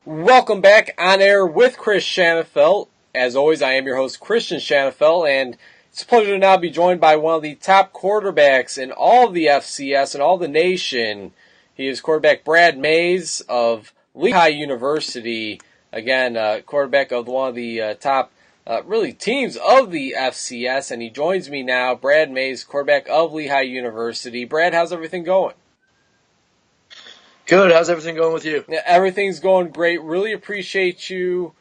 Welcome back on air with Chris Shanafelt. As always, I am your host, Christian Shanafelt, and it's a pleasure to now be joined by one of the top quarterbacks in all of the FCS and all the nation. He is quarterback Brad Mays of Lehigh University. Again, quarterback of one of the top teams of the FCS, and he joins me now, Brad Mays, quarterback of Lehigh University. Brad, how's everything going? Good. How's everything going with you? Yeah, everything's going great. Really appreciate you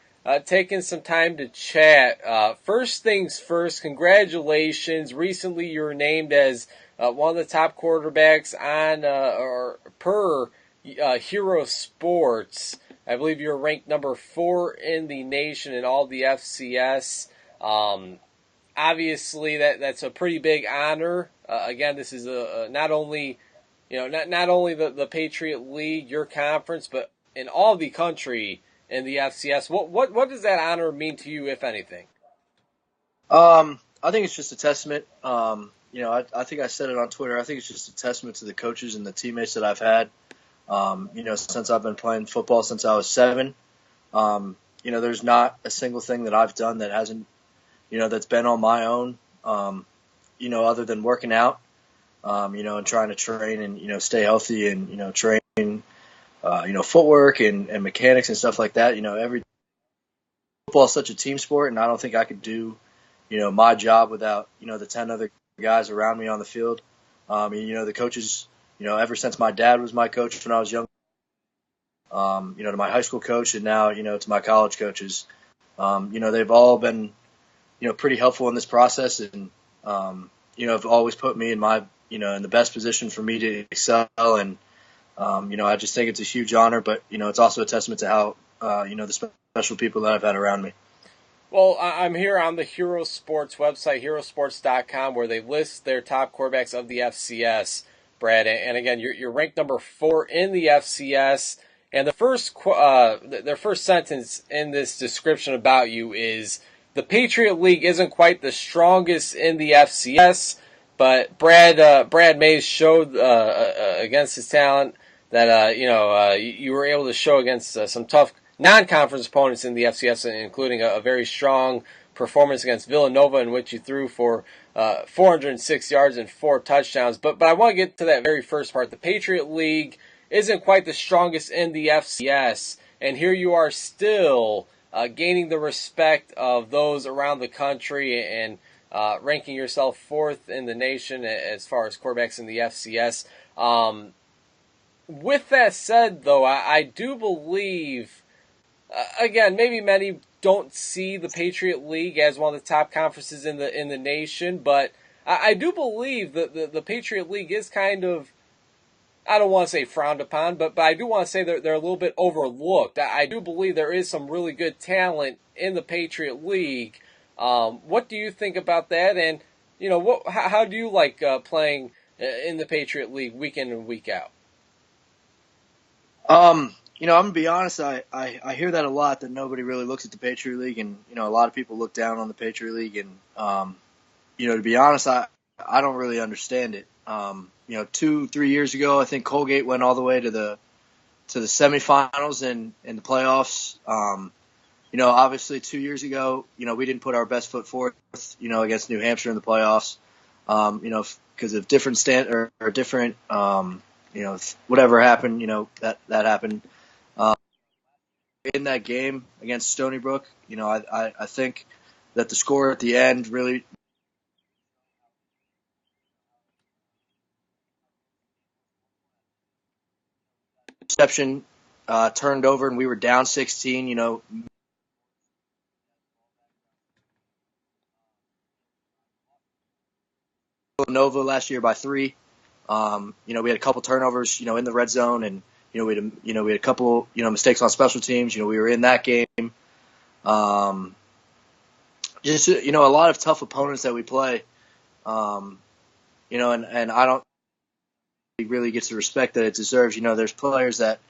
taking some time to chat. First things first, congratulations. Recently, you were named as one of the top quarterbacks on or per Hero Sports. I believe you're ranked number 4 in the nation in all the FCS. Obviously, that's a pretty big honor. Again, this is not only not only the Patriot League, your conference, but in all the country in the FCS. What does that honor mean to you, if anything? I think it's just a testament. I think I said it on Twitter. I think it's just a testament to the coaches and the teammates that I've had. Since I've been playing football since I was 7. There's not a single thing that I've done that hasn't, that's been on my own. Other than working out. And trying to train and, stay healthy and, train, footwork and mechanics and stuff like that. Every football is such a team sport, and I don't think I could do, my job without, the 10 other guys around me on the field. The coaches, ever since my dad was my coach when I was young, to my high school coach and now, to my college coaches, they've all been, pretty helpful in this process and, have always put me in my, in the best position for me to excel. And, I just think it's a huge honor, but, it's also a testament to how, the special people that I've had around me. Well, I'm here on the Hero Sports website, herosports.com, where they list their top quarterbacks of the FCS, Brad. And again, you're ranked number 4 in the FCS. And their first sentence in this description about you is, the Patriot League isn't quite the strongest in the FCS, but Brad Mays showed against his talent that you were able to show against some tough non-conference opponents in the FCS, including a very strong performance against Villanova, in which you threw for 406 yards and 4 touchdowns. But I want to get to that very first part. The Patriot League isn't quite the strongest in the FCS, and here you are still gaining the respect of those around the country and ranking yourself 4th in the nation as far as quarterbacks in the FCS. With that said, though, I do believe, again, maybe many don't see the Patriot League as one of the top conferences in the nation, but I do believe that the Patriot League is kind of, I don't want to say frowned upon, but I do want to say they're a little bit overlooked. I do believe there is some really good talent in the Patriot League. What do you think about that? And, how do you like playing in the Patriot League week in and week out? I'm going to be honest, I hear that a lot, that nobody really looks at the Patriot League, and, a lot of people look down on the Patriot League, and, to be honest, I don't really understand it. 2-3 years ago, I think Colgate went all the way to the semifinals and in the playoffs. Obviously 2 years ago, we didn't put our best foot forth, against New Hampshire in the playoffs, because of different different, whatever happened, that happened. In that game against Stony Brook, I think that the score at the end really reception turned over and we were down 16, Villanova last year by 3. We had a couple turnovers, in the red zone, and we had a couple, mistakes on special teams. We were in that game. Just a lot of tough opponents that we play. And I don't think it really gets the respect that it deserves. There's players that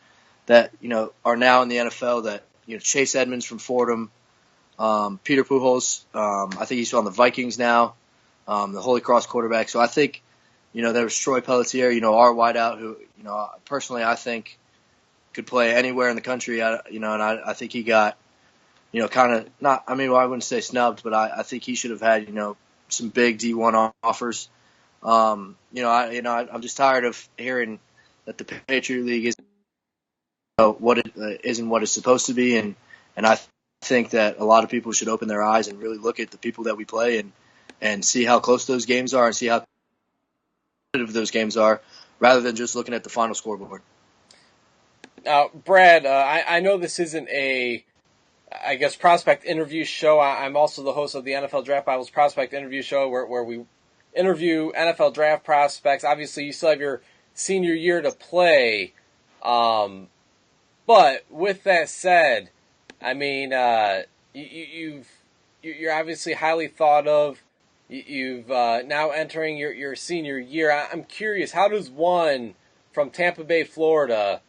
are now in the NFL that Chase Edmonds from Fordham, Peter Pujols. I think he's on the Vikings now. The Holy Cross quarterback. So I think, there was Troy Pelletier, our wideout, who, personally I think could play anywhere in the country. And I think he got, kind of not. I mean, well, I wouldn't say snubbed, but I think he should have had, some big D1 offers. I'm just tired of hearing that the Patriot League isn't isn't what it's supposed to be, and I think that a lot of people should open their eyes and really look at the people that we play and see how close those games are and see how competitive those games are, rather than just looking at the final scoreboard. Now, Brad, I know this isn't I guess, prospect interview show. I'm also the host of the NFL Draft Bibles prospect interview show where we interview NFL draft prospects. Obviously, you still have your senior year to play. But with that said, I mean, you're obviously highly thought of. You've now entering your senior year. I'm curious, how does one from Tampa Bay, Florida,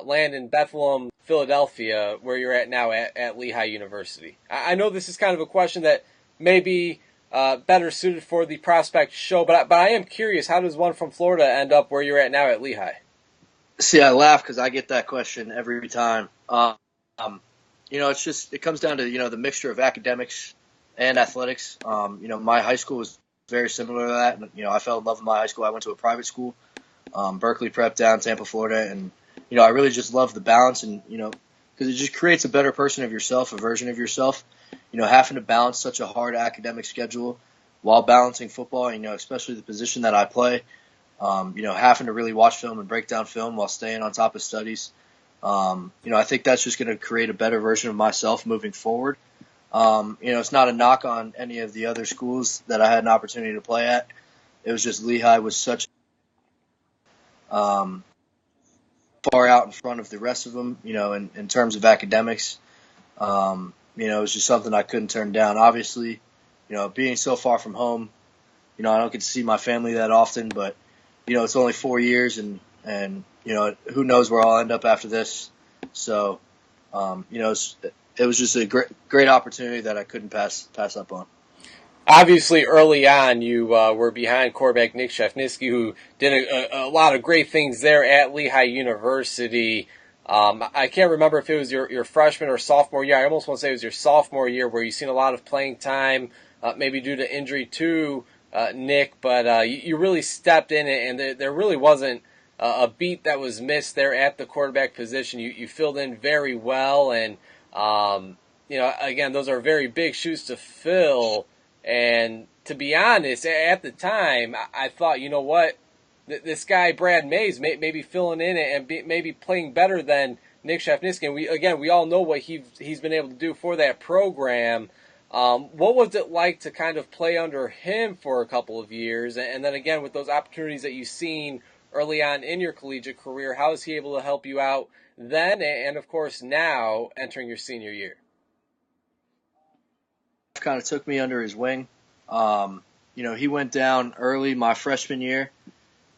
land in Bethlehem, Philadelphia, where you're at now at Lehigh University? I know this is kind of a question that may be better suited for the prospect show, but I am curious, how does one from Florida end up where you're at now at Lehigh? See, I laugh because I get that question every time. It comes down to, the mixture of academics and athletics. My high school was very similar to that. And, I fell in love with my high school. I went to a private school, Berkeley Prep down in Tampa, Florida. And, I really just love the balance and, because it just creates a better person of yourself, a version of yourself. Having to balance such a hard academic schedule while balancing football, especially the position that I play. Having to really watch film and break down film while staying on top of studies. I think that's just going to create a better version of myself moving forward. It's not a knock on any of the other schools that I had an opportunity to play at. It was just Lehigh was such far out in front of the rest of them, in terms of academics. It was just something I couldn't turn down. Obviously, being so far from home, I don't get to see my family that often, but it's only 4 years, and who knows where I'll end up after this. So, it was just a great opportunity that I couldn't pass up on. Obviously, early on, you were behind quarterback Nick Shafniski, who did a lot of great things there at Lehigh University. I can't remember if it was your freshman or sophomore year. I almost want to say it was your sophomore year where you've seen a lot of playing time, maybe due to injury too. Nick, but you really stepped in it, and there really wasn't a beat that was missed there at the quarterback position. You filled in very well, and again, those are very big shoes to fill. And to be honest, at the time, I thought, this guy Brad Mays may be filling in and maybe playing better than Nick Shafniski. And we all know what he's been able to do for that program. What was it like to kind of play under him for a couple of years? And then again, with those opportunities that you've seen early on in your collegiate career, how is he able to help you out then and of course now entering your senior year? Kind of took me under his wing. He went down early my freshman year.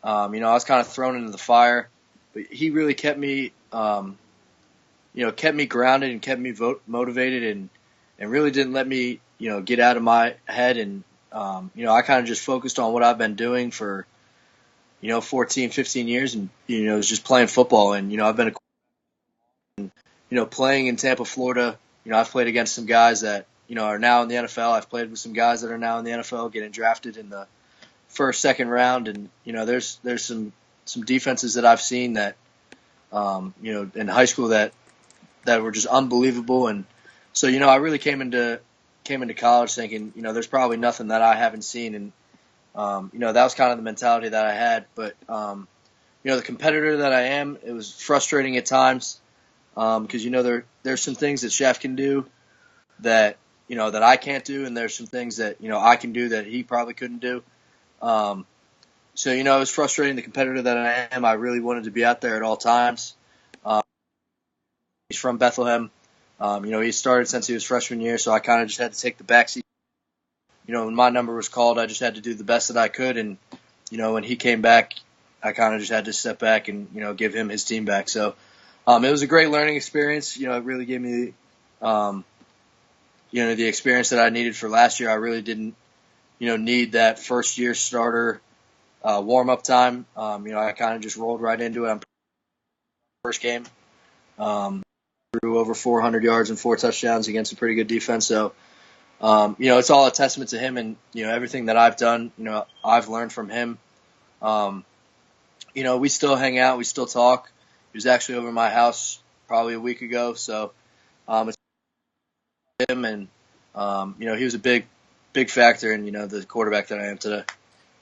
I was kind of thrown into the fire, but he really kept me, kept me grounded and kept me motivated and really didn't let me, get out of my head. And, I kind of just focused on what I've been doing for, 14, 15 years. And, it was just playing football. And, I've been, playing in Tampa, Florida. I've played against some guys that, are now in the NFL. I've played with some guys that are now in the NFL, getting drafted in the first, second round. And, there's some defenses that I've seen that, in high school that were just unbelievable. And so, I really came into college thinking, there's probably nothing that I haven't seen. And, that was kind of the mentality that I had. But, the competitor that I am, it was frustrating at times because, there's some things that Chef can do that, that I can't do. And there's some things that, I can do that he probably couldn't do. So, it was frustrating, the competitor that I am. I really wanted to be out there at all times. He's from Bethlehem. He started since he was freshman year, so I kind of just had to take the backseat. When my number was called, I just had to do the best that I could. And, when he came back, I kind of just had to step back and, give him his team back. So it was a great learning experience. It really gave me, the experience that I needed for last year. I really didn't, need that first year starter warm-up time. I kind of just rolled right into it on first game. Threw over 400 yards and 4 touchdowns against a pretty good defense. So, it's all a testament to him and, everything that I've done, I've learned from him. We still hang out. We still talk. He was actually over at my house probably a week ago. So, it's him and, he was a big factor in, the quarterback that I am today.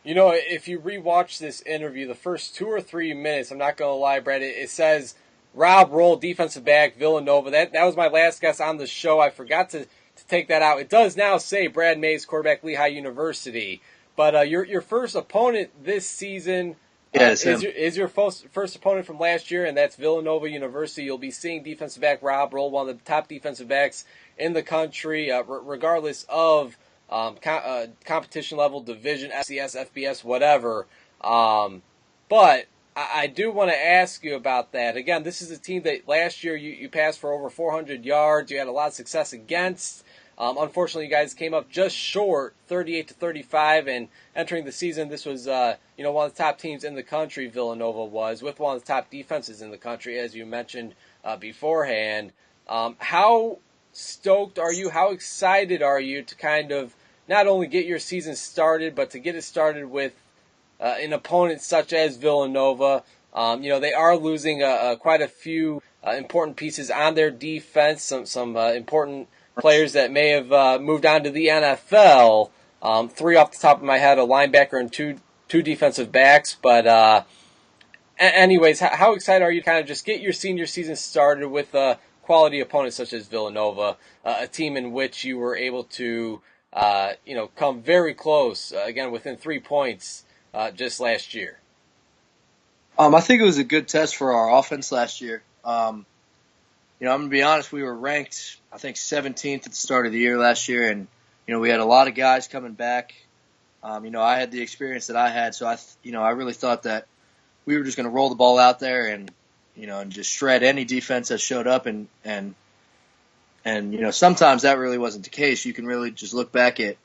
If you rewatch this interview, the first 2 or 3 minutes, I'm not going to lie, Brad, it says Rob Roll, defensive back, Villanova. That was my last guess on the show. I forgot to take that out. It does now say Brad Mays, quarterback, Lehigh University. But your first opponent this season is your first opponent from last year, and that's Villanova University. You'll be seeing defensive back Rob Roll, one of the top defensive backs in the country, regardless of competition level, division, FCS, FBS, whatever. But I do want to ask you about that. Again, this is a team that last year you passed for over 400 yards. You had a lot of success against. Unfortunately, you guys came up just short, 38-35, and entering the season, this was one of the top teams in the country. Villanova was with one of the top defenses in the country, as you mentioned beforehand. How stoked are you? How excited are you to kind of not only get your season started, but to get it started with an opponent such as Villanova? They are losing quite a few important pieces on their defense, some important players that may have moved on to the NFL. 3 off the top of my head, a linebacker and two defensive backs. But anyways, how excited are you to kind of just get your senior season started with quality opponents such as Villanova, a team in which you were able to come very close, again, within 3 points just last year? I think it was a good test for our offense last year. I'm going to be honest, we were ranked, I think, 17th at the start of the year last year, and, we had a lot of guys coming back. I had the experience that I had, so I really thought that we were just going to roll the ball out there and just shred any defense that showed up, and sometimes that really wasn't the case. You can really just look back at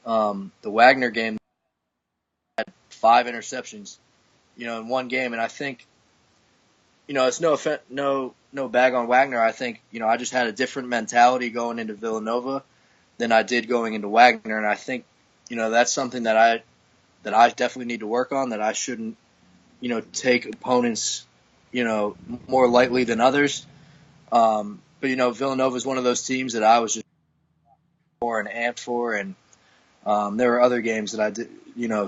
the Wagner game, had 5 interceptions, in one game, and I think, it's no bag on Wagner. I think, I just had a different mentality going into Villanova than I did going into Wagner, and I think, that's something that I definitely need to work on, that I shouldn't, take opponents, more lightly than others. But, Villanova is one of those teams that I was just for and amped for, and there were other games that I did,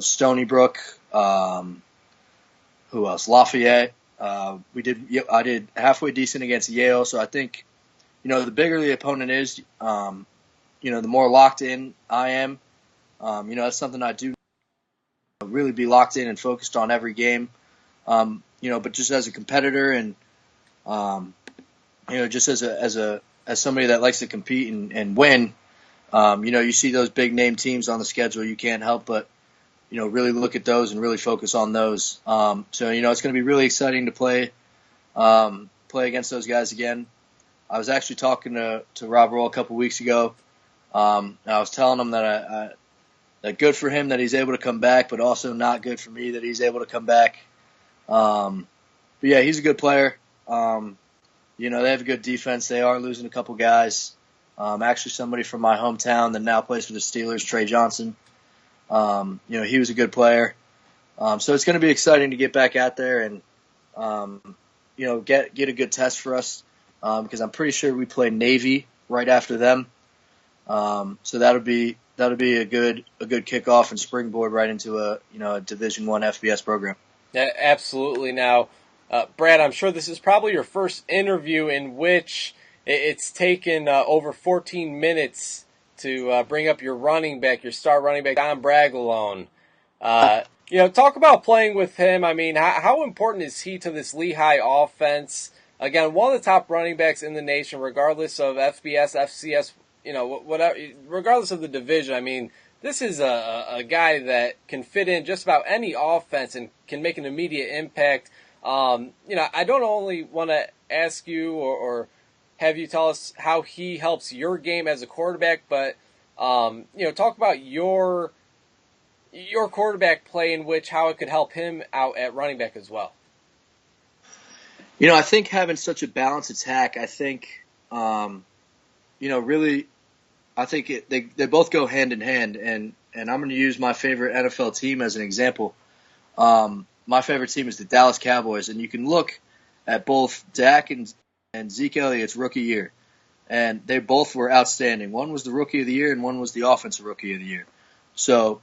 Stony Brook, who else? Lafayette. I did halfway decent against Yale, so I think, the bigger the opponent is, the more locked in I am. That's something I do really be locked in and focused on every game. But just as a competitor and, just as somebody that likes to compete and win, you see those big name teams on the schedule, you can't help but, really look at those and really focus on those. So, it's going to be really exciting to play against those guys again. I was actually talking to Rob Roll a couple weeks ago. I was telling him that that good for him that he's able to come back, but also not good for me that he's able to come back. But yeah, he's a good player. They have a good defense. They are losing a couple guys. Actually, somebody from my hometown that now plays for the Steelers, Trey Johnson. He was a good player. So it's going to be exciting to get back out there and, get a good test for us because I'm pretty sure we play Navy right after them. So that'll be a good kickoff and springboard right into a Division I FBS program. Yeah, absolutely. Now, Brad, I'm sure this is probably your first interview in which it's taken over 14 minutes to bring up your running back, your star running back, Don Bragalone. Talk about playing with him. I mean, how important is he to this Lehigh offense? Again, one of the top running backs in the nation, regardless of FBS, FCS, whatever, regardless of the division. I mean, this is a guy that can fit in just about any offense and can make an immediate impact. I don't only want to ask you or have you tell us how he helps your game as a quarterback, but talk about your quarterback play in which how it could help him out at running back as well. I think having such a balanced attack, I think, really, I think they both go hand in hand. And I'm going to use my favorite NFL team as an example. My favorite team is the Dallas Cowboys, and you can look at both Dak and Zeke Elliott's rookie year, and they both were outstanding. One was the rookie of the year, and one was the offensive rookie of the year. So,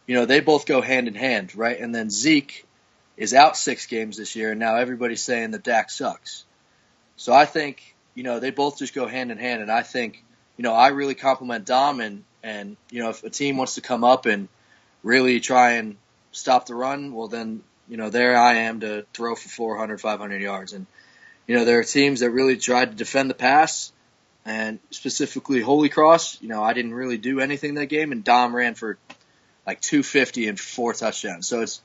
they both go hand in hand, right? And then Zeke is out 6 games this year, and now everybody's saying that Dak sucks. So I think, they both just go hand in hand, and I think, I really compliment Dom, and if a team wants to come up and really try and stop the run, well then, there I am to throw for 400, 500 yards. And, there are teams that really tried to defend the pass, and specifically Holy Cross, I didn't really do anything that game, and Dom ran for like 250 and 4 touchdowns. So it's,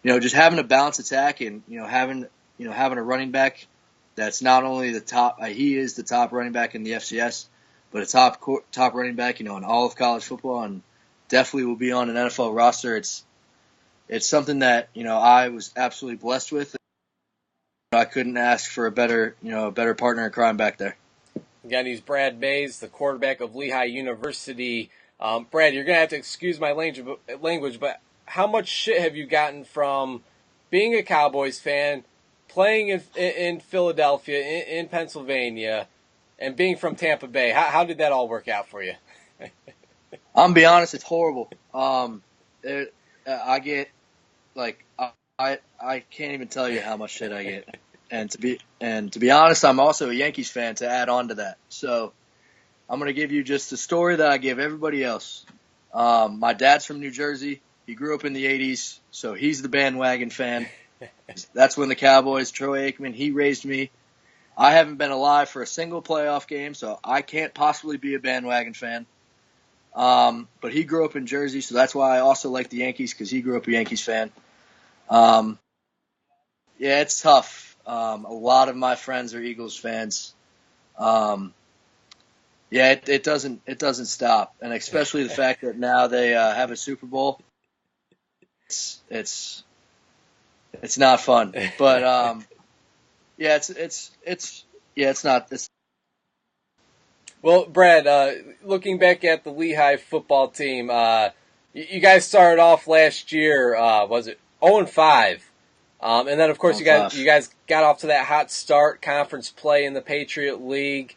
just having a balanced attack and, having a running back that's not only the top, he is the top running back in the FCS, but a top running back, in all of college football, and definitely will be on an NFL roster. It's something that, I was absolutely blessed with. I couldn't ask for a better partner in crime back there. Again, he's Brad Mays, the quarterback of Lehigh University. Brad, you're going to have to excuse my language, but how much shit have you gotten from being a Cowboys fan, playing in Philadelphia, in Pennsylvania, and being from Tampa Bay? How did that all work out for you? I'm going to be honest, it's horrible. I get, I can't even tell you how much shit I get. And to be honest, I'm also a Yankees fan to add on to that. So I'm going to give you just the story that I give everybody else. My dad's from New Jersey. He grew up in the 80s, so he's the bandwagon fan. That's when the Cowboys, Troy Aikman, he raised me. I haven't been alive for a single playoff game, so I can't possibly be a bandwagon fan. But he grew up in Jersey, so that's why I also like the Yankees, because he grew up a Yankees fan. Yeah, it's tough. A lot of my friends are Eagles fans. Yeah, it doesn't stop, and especially the fact that now they have a Super Bowl. It's not fun, but yeah, it's not. Well, Brad, looking back at the Lehigh football team, you guys started off last year. Was it 0-5? And then, of course, you guys got off to that hot start, conference play in the Patriot League.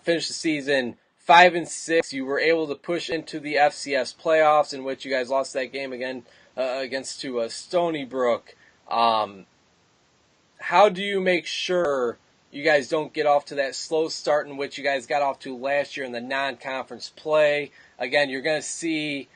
Finished the season 5-6. You were able to push into the FCS playoffs, in which you guys lost that game again against Stony Brook. How do you make sure you guys don't get off to that slow start in which you guys got off to last year in the non-conference play? Again, you're going to see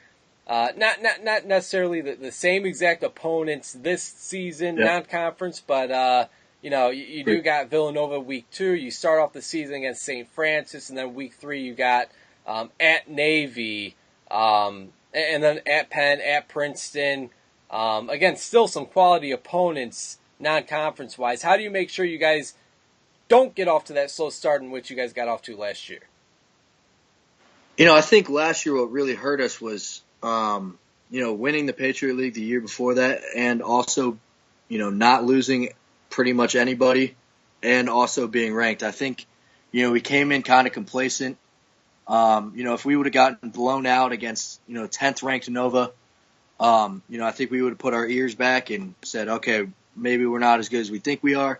not necessarily the same exact opponents this season, non-conference, but you do got Villanova week 2. You start off the season against St. Francis, and then week 3 you got at Navy, and then at Penn, at Princeton. Again, still some quality opponents non-conference wise. How do you make sure you guys don't get off to that slow start in which you guys got off to last year? I think last year what really hurt us was winning the Patriot League the year before that, and also not losing pretty much anybody, and also being ranked. I think we came in kind of complacent. If we would have gotten blown out against 10th ranked Nova, I think we would have put our ears back and said, okay, maybe we're not as good as we think we are.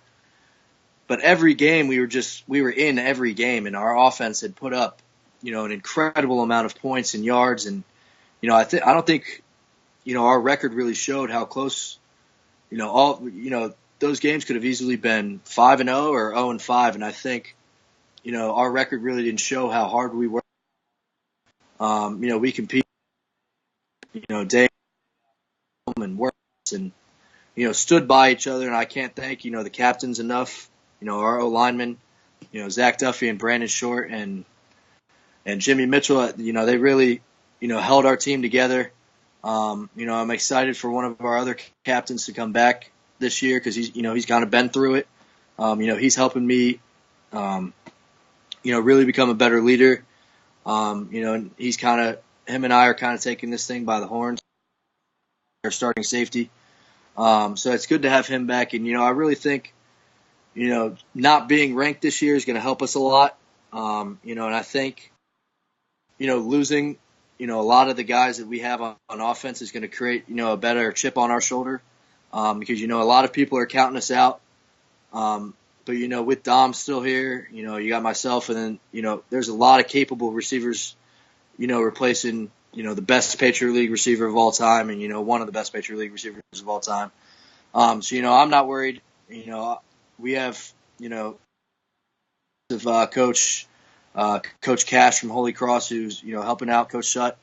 But every game we were in every game, and our offense had put up an incredible amount of points and yards, and I don't think our record really showed how close those games could have easily been 5-0 or 0-5, and I think our record really didn't show how hard we were. We compete day and work and stood by each other, and I can't thank the captains enough. Our O linemen, Zach Duffy and Brandon Short and Jimmy Mitchell. They really held our team together. I'm excited for one of our other captains to come back this year, because he's kind of been through it. He's helping me, really become a better leader. And he's him and I are kind of taking this thing by the horns. Our starting safety. So it's good to have him back. And, I really think, not being ranked this year is going to help us a lot. And I think, losing, a lot of the guys that we have on offense is going to create, a better chip on our shoulder. Because, a lot of people are counting us out. But, with Dom still here, you got myself, and then, there's a lot of capable receivers, replacing, the best Patriot League receiver of all time and, one of the best Patriot League receivers of all time. So, I'm not worried. We have, Coach Cash from Holy Cross, who's, helping out Coach Shutt,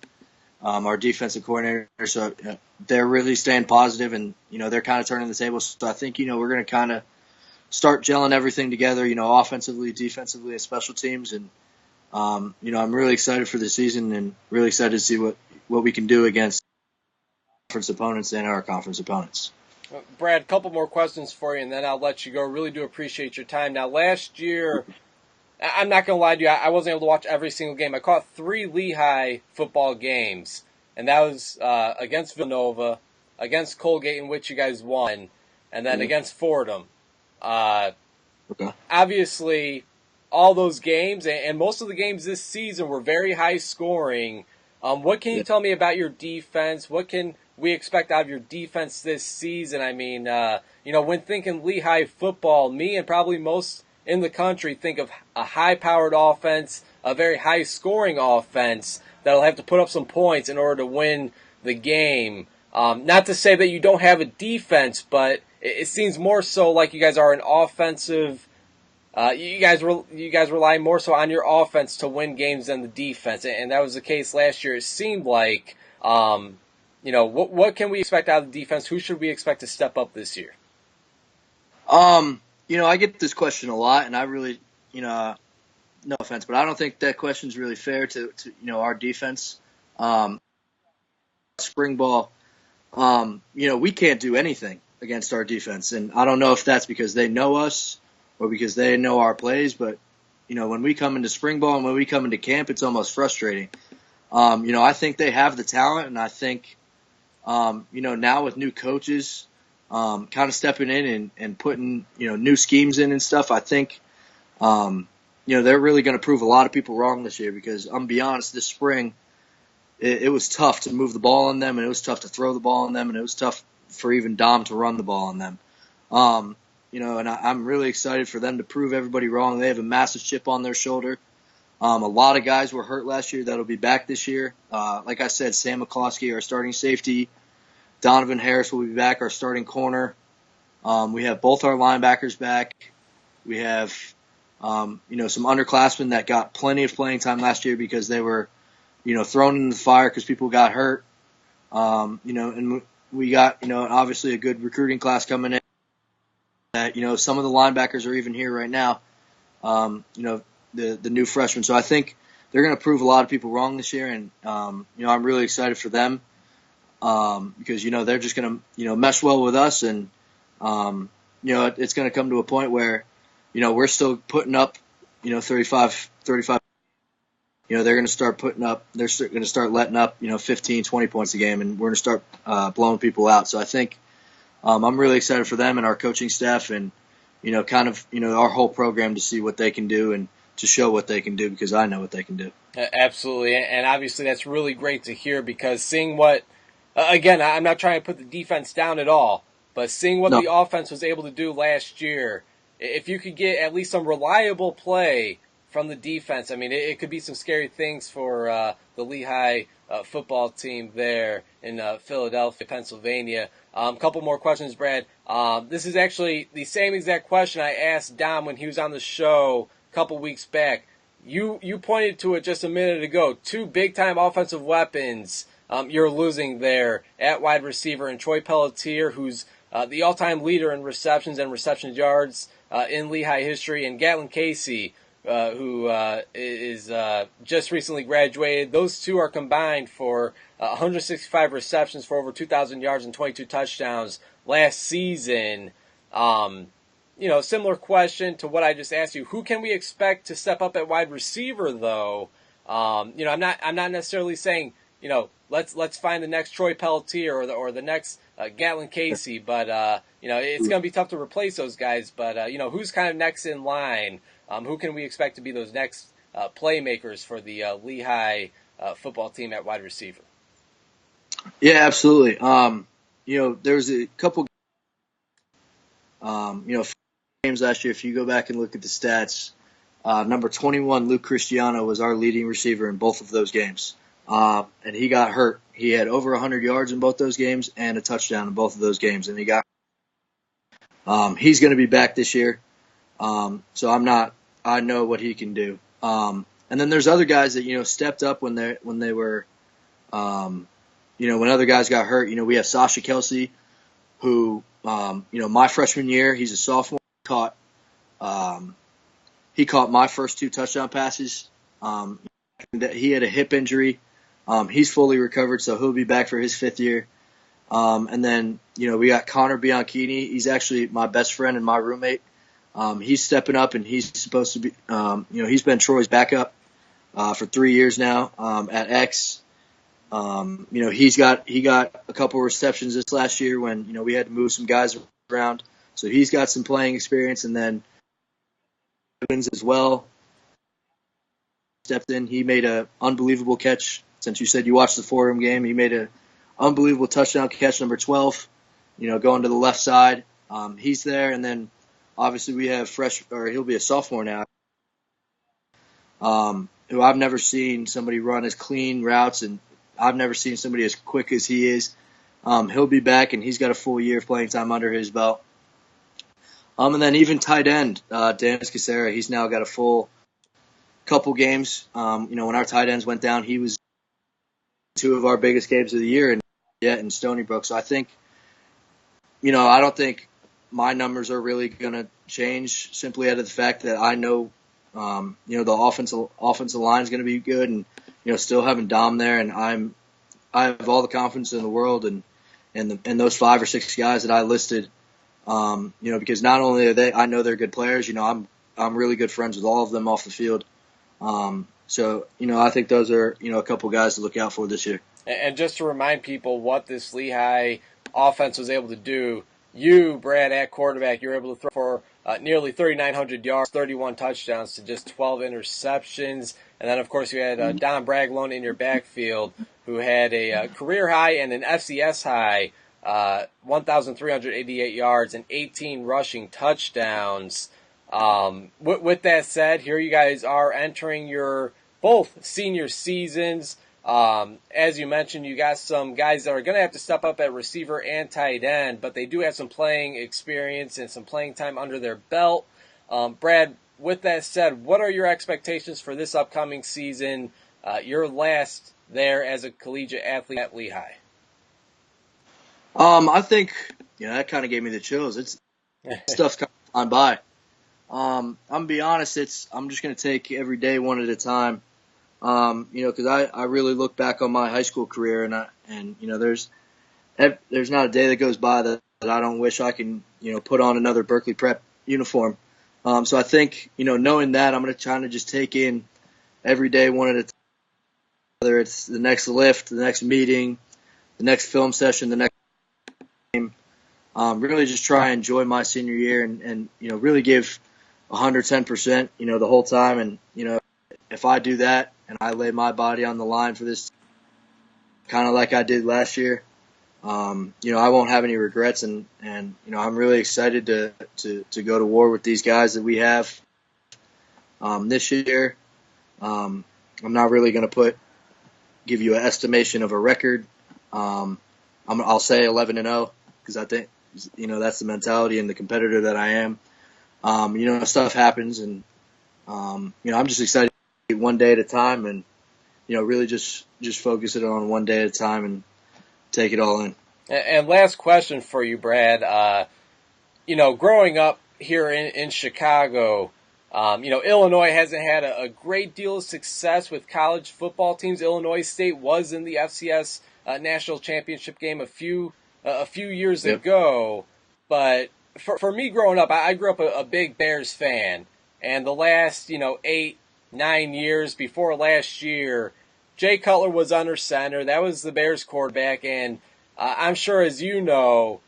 our defensive coordinator. So they're really staying positive, and, they're kind of turning the table. So I think, we're going to kind of start gelling everything together, offensively, defensively, and special teams. And, I'm really excited for the season and really excited to see what we can do against conference opponents and our conference opponents. Brad, a couple more questions for you, and then I'll let you go. Really do appreciate your time. Now, last year, I'm not going to lie to you, I wasn't able to watch every single game. I caught 3 Lehigh football games, and that was against Villanova, against Colgate, in which you guys won, and then against Fordham. Okay. Obviously, all those games, and most of the games this season were very high scoring. What can you tell me about your defense? What can we expect out of your defense this season? I mean, when thinking Lehigh football, me and probably most in the country think of a high-powered offense, a very high-scoring offense that'll have to put up some points in order to win the game. Not to say that you don't have a defense, but it seems more so like you guys are an offensive. You guys rely more so on your offense to win games than the defense, and that was the case last year. It seemed like. What can we expect out of the defense? Who should we expect to step up this year? I get this question a lot, and I really, no offense, but I don't think that question's really fair to our defense. Spring ball, we can't do anything against our defense, and I don't know if that's because they know us or because they know our plays, but, when we come into spring ball and when we come into camp, it's almost frustrating. I think they have the talent, and I think, now with new coaches, kind of stepping in and putting, new schemes in and stuff, I think, they're really going to prove a lot of people wrong this year because, I'm going to be honest, this spring, it was tough to move the ball on them, and it was tough to throw the ball on them, and it was tough for even Dom to run the ball on them. And I'm really excited for them to prove everybody wrong. They have a massive chip on their shoulder. A lot of guys were hurt last year that'll be back this year. Like I said, Sam McCloskey, our starting safety. Donovan Harris will be back, our starting corner. We have both our linebackers back. We have, some underclassmen that got plenty of playing time last year because they were, thrown in the fire because people got hurt. And we got, obviously a good recruiting class coming in. That, some of the linebackers are even here right now. The new freshmen. So I think they're going to prove a lot of people wrong this year, and I'm really excited for them because they're just going to mesh well with us, and it's going to come to a point where we're still putting up 35. They're going to start putting up. They're going to start letting up 15, 20 points a game, and we're going to start blowing people out. So I think I'm really excited for them and our coaching staff, and our whole program to see what they can do and to show what they can do because I know what they can do. Absolutely, and obviously that's really great to hear because seeing what, again, I'm not trying to put the defense down at all, but seeing what the offense was able to do last year, if you could get at least some reliable play from the defense, I mean, it could be some scary things for the Lehigh football team there in Philadelphia, Pennsylvania. A couple more questions, Brad. This is actually the same exact question I asked Dom when he was on the show couple weeks back. You pointed to it just a minute ago. 2 big-time offensive weapons you're losing there at wide receiver, and Troy Pelletier, who's the all-time leader in receptions and reception yards in Lehigh history, and Gatlin Casey, who is just recently graduated. Those 2 are combined for 165 receptions for over 2,000 yards and 22 touchdowns last season. Similar question to what I just asked you. Who can we expect to step up at wide receiver, though? I'm not necessarily saying, let's find the next Troy Pelletier or the next Gatlin Casey, but it's going to be tough to replace those guys. But who's kind of next in line? Who can we expect to be those next playmakers for the Lehigh football team at wide receiver? Yeah, absolutely. There's a couple, games last year. If you go back and look at the stats, number 21, Luke Cristiano, was our leading receiver in both of those games. And he got hurt. He had over 100 yards in both those games and a touchdown in both of those games. And he's going to be back this year. So I know what he can do. And then there's other guys that, stepped up when they were, when other guys got hurt. We have Sasha Kelsey, who, my freshman year, he's a sophomore, he caught my first 2 touchdown passes. He had a hip injury. He's fully recovered, so he'll be back for his 5th year. And then, we got Connor Bianchini. He's actually my best friend and my roommate. He's stepping up, and he's supposed to be, he's been Troy's backup for 3 years now at X. He got a couple receptions this last year when, we had to move some guys around. So he's got some playing experience. And then Evans as well stepped in. He made an unbelievable catch. Since you said you watched the Fordham game, he made an unbelievable touchdown catch, number 12, going to the left side. He's there. And then obviously we have he'll be a sophomore now, who I've never seen somebody run as clean routes, and I've never seen somebody as quick as he is. He'll be back, and he's got a full year of playing time under his belt. And then even tight end, Dennis Casera, he's now got a full couple games. When our tight ends went down, he was 2 of our biggest games of the year in Stony Brook. So I think, I don't think my numbers are really going to change simply out of the fact that I know, the offensive line is going to be good, and, still having Dom there, and I have all the confidence in the world and those 5 or 6 guys that I listed, because not only are I know they're good players, I'm really good friends with all of them off the field. So, I think those are, a couple guys to look out for this year. And just to remind people what this Lehigh offense was able to do, you, Brad, at quarterback, you were able to throw for nearly 3,900 yards, 31 touchdowns to just 12 interceptions. And then, of course, you had Don Braglone in your backfield, who had a career high and an FCS high, 1,388 yards and 18 rushing touchdowns. With that said, here you guys are entering your both senior seasons. As you mentioned, you got some guys that are going to have to step up at receiver and tight end, but they do have some playing experience and some playing time under their belt. Brad, with that said, what are your expectations for this upcoming season, your last there as a collegiate athlete at Lehigh? I think, that kind of gave me the chills. Stuff's kind of gone by. I'm going to be honest, I'm just going to take every day one at a time. Because I really look back on my high school career, and there's not a day that goes by that I don't wish I can, put on another Berkeley Prep uniform. So I think, knowing that, I'm going to try to just take in every day one at a time, whether it's the next lift, the next meeting, the next film session, the next game. Really just try and enjoy my senior year and really give 110%, the whole time. And, if I do that and I lay my body on the line for this, kind of like I did last year, I won't have any regrets. And I'm really excited to go to war with these guys that we have this year. I'm not really going to give you an estimation of a record. I'll say 11-0 because I think, that's the mentality and the competitor that I am. Stuff happens, and, I'm just excited one day at a time and, really just focus it on one day at a time and take it all in. And last question for you, Brad. Growing up here in Chicago, Illinois hasn't had a great deal of success with college football teams. Illinois State was in the FCS national championship game a few years ago. But for me growing up, I grew up a big Bears fan. And the last, 8-9 years before last year, Jay Cutler was under center. That was the Bears quarterback. And I'm sure, as you know,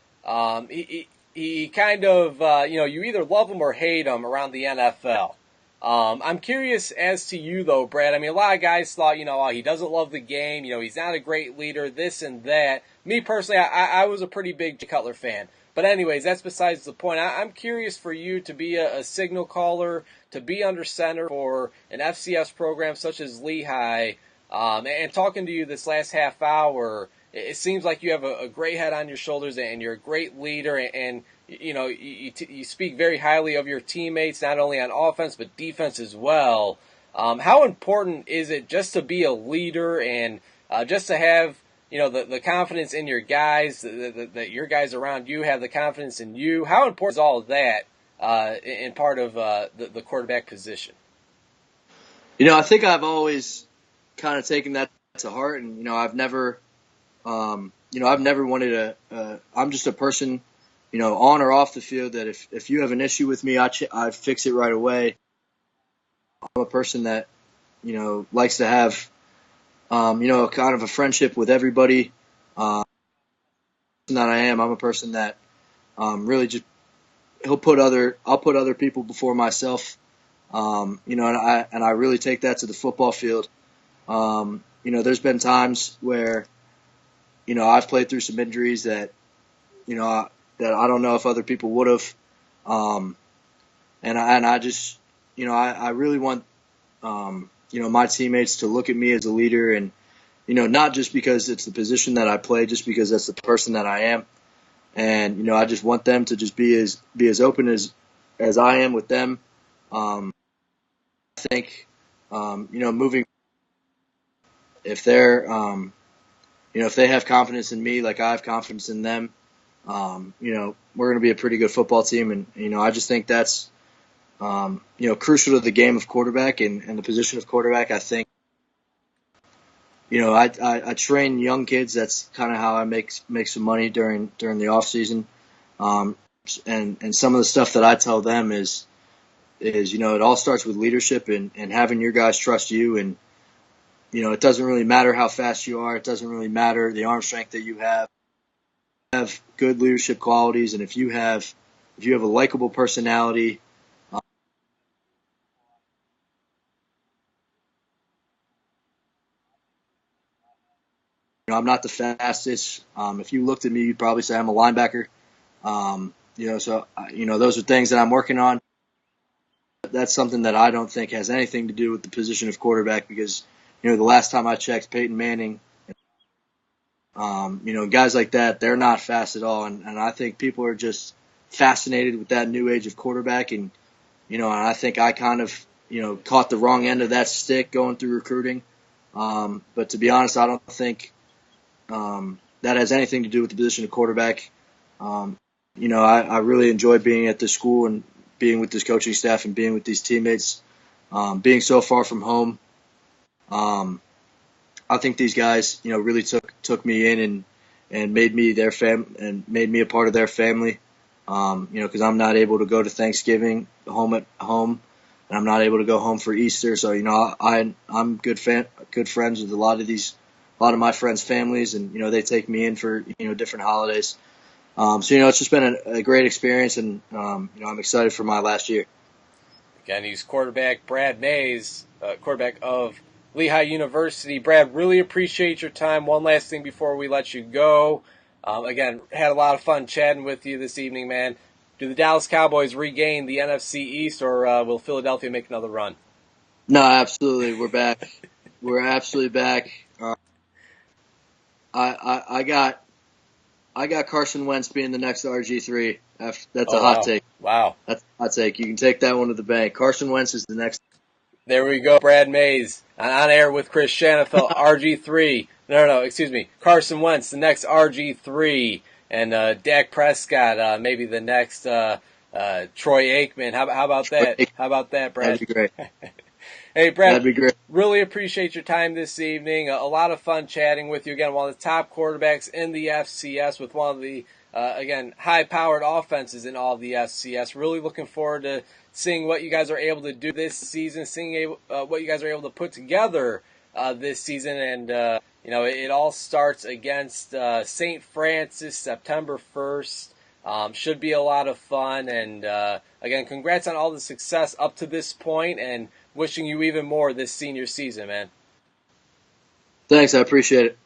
he kind of, you either love him or hate him around the NFL. I'm curious as to you, though, Brad. I mean, a lot of guys thought, oh, he doesn't love the game. He's not a great leader, this and that. Me, personally, I was a pretty big Jay Cutler fan. But anyways, that's besides the point. I'm curious for you to be a signal caller, to be under center for an FCS program such as Lehigh, and talking to you this last half hour, it seems like you have a great head on your shoulders and you're a great leader, and you speak very highly of your teammates, not only on offense but defense as well. How important is it just to be a leader and just to have the confidence in your guys, that your guys around you have the confidence in you? How important is all of that in part of the quarterback position? I think I've always kind of taken that to heart, and I've never wanted to. I'm just a person, on or off the field, that if you have an issue with me, I fix it right away. I'm a person that likes to have kind of a friendship with everybody. That I am. I'm a person that really just I'll put other people before myself. And I really take that to the football field. There's been times where I've played through some injuries that that I don't know if other people would have. And I just I really want my teammates to look at me as a leader, and not just because it's the position that I play, just because that's the person that I am. And I just want them to just be as open as I am with them. I think moving, if they're if they have confidence in me like I have confidence in them, we're going to be a pretty good football team. And I just think that's crucial to the game of quarterback and the position of quarterback. I think I train young kids. That's kind of how I make some money during the off season. And some of the stuff that I tell them is it all starts with leadership and having your guys trust you. And it doesn't really matter how fast you are. It doesn't really matter the arm strength that you have. You have good leadership qualities, and if you have a likable personality. I'm not the fastest. If you looked at me, you'd probably say I'm a linebacker. So those are things that I'm working on. That's something that I don't think has anything to do with the position of quarterback, because the last time I checked, Peyton Manning, guys like that, they're not fast at all. And I think people are just fascinated with that new age of quarterback. And and I think I kind of caught the wrong end of that stick going through recruiting. But to be honest, I don't think that has anything to do with the position of quarterback. I really enjoy being at this school and being with this coaching staff and being with these teammates, being so far from home. I think these guys, really took me in and made me their and made me a part of their family. Because I'm not able to go to Thanksgiving at home, and I'm not able to go home for Easter. So I'm good friends with a lot of my friends' families, and they take me in for different holidays. So it's just been a great experience, and I'm excited for my last year. Again, he's quarterback Brad Mays, quarterback of Lehigh University. Brad, really appreciate your time. One last thing before we let you go. Again, had a lot of fun chatting with you this evening, man. Do the Dallas Cowboys regain the NFC East, or will Philadelphia make another run? No, absolutely. We're back. We're absolutely back. I got Carson Wentz being the next RG3. That's a hot take. Wow. That's a hot take. You can take that one to the bank. Carson Wentz is the next. There we go. Brad Mays on air with Chris Shanafelt, RG3. No, excuse me. Carson Wentz, the next RG3. And Dak Prescott, maybe the next Troy Aikman. How about that? How about that, Brad? That'd be great. Hey, Brad, that'd be great. Really appreciate your time this evening. A lot of fun chatting with you. Again, one of the top quarterbacks in the FCS with one of the, high-powered offenses in all of the FCS. Really looking forward to seeing what you guys are able to do this season, seeing what you guys are able to put together this season, and it all starts against St. Francis September 1st. Should be a lot of fun, and again, congrats on all the success up to this point, and wishing you even more this senior season, man. Thanks, I appreciate it.